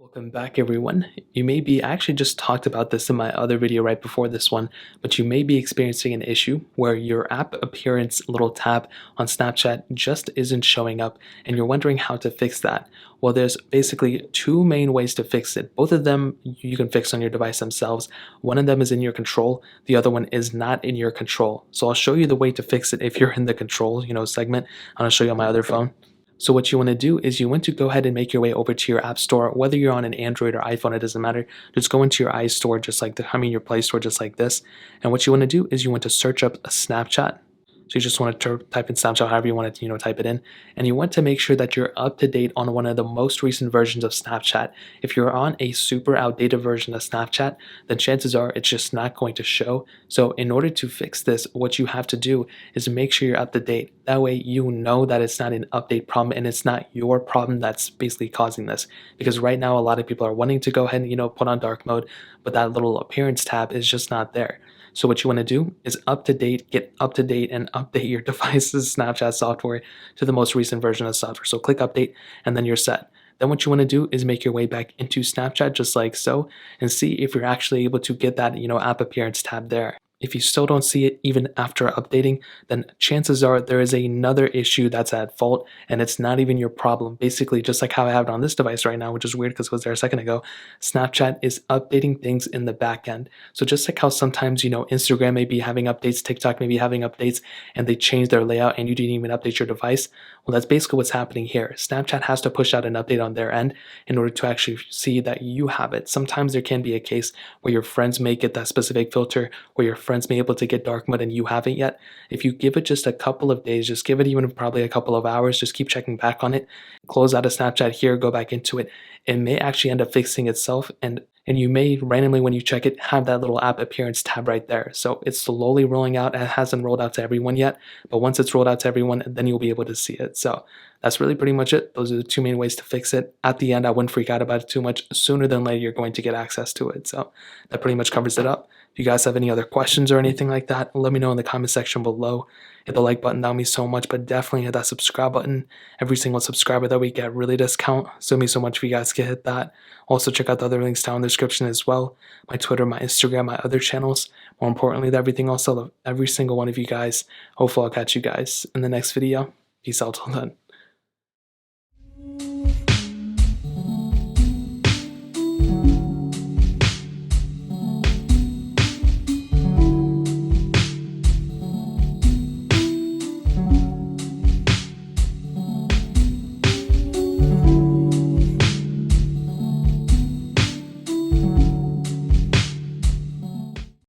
Welcome back everyone. I actually just talked about this in my other video right before this one, but you may be experiencing an issue where your app appearance little tab on Snapchat just isn't showing up and you're wondering how to fix that. Well, there's basically two main ways to fix it. Both of them you can fix on your device themselves. One of them is in your control, the other one is not in your control. So I'll show you the way to fix it if you're in the control, segment. I'm gonna show you on my other phone. So what you want to do is you want to go ahead and make your way over to your app store, whether you're on an Android or iPhone, it doesn't matter. Just go into your iStore just like your Play Store just like this. And what you want to do is you want to search up a Snapchat. So you just want to type in Snapchat, however you want to, type it in. And you want to make sure that you're up to date on one of the most recent versions of Snapchat. If you're on a super outdated version of Snapchat, then chances are it's just not going to show. So in order to fix this, what you have to do is make sure you're up to date. That way you know that it's not an update problem and it's not your problem that's basically causing this. Because right now a lot of people are wanting to go ahead and put on dark mode, but that little appearance tab is just not there. So what you want to do is get up to date and update your device's Snapchat software to the most recent version of the software. So click update and then you're set. Then what you want to do is make your way back into Snapchat just like so and see if you're actually able to get that, app appearance tab there. If you still don't see it even after updating, then chances are there is another issue that's at fault and it's not even your problem. Basically, just like how I have it on this device right now, which is weird because it was there a second ago, Snapchat is updating things in the back end. So just like how sometimes, Instagram may be having updates, TikTok may be having updates, and they change their layout and you didn't even update your device. Well, that's basically what's happening here. Snapchat has to push out an update on their end in order to actually see that you have it. Sometimes there can be a case where your friends may get that specific filter, where your friends may be able to get dark mode and you haven't yet. If you give it just a couple of days, just give it even probably a couple of hours, just keep checking back on it, close out of Snapchat here, go back into it. It may actually end up fixing itself and you may randomly, when you check it, have that little app appearance tab right there. So it's slowly rolling out. It hasn't rolled out to everyone yet, but once it's rolled out to everyone, then you'll be able to see it. So that's really pretty much it. Those are the two main ways to fix it. At the end, I wouldn't freak out about it too much. Sooner than later, you're going to get access to it. So that pretty much covers it up. If you guys have any other questions or anything like that, let me know in the comment section below. Hit the like button, that would mean so much, but definitely hit that subscribe button. Every single subscriber that we get really does count. So it means so much if you guys can hit that. Also check out the other links down in the description as well. My Twitter, my Instagram, my other channels. More importantly, everything else, I love every single one of you guys. Hopefully I'll catch you guys in the next video. Peace out till then.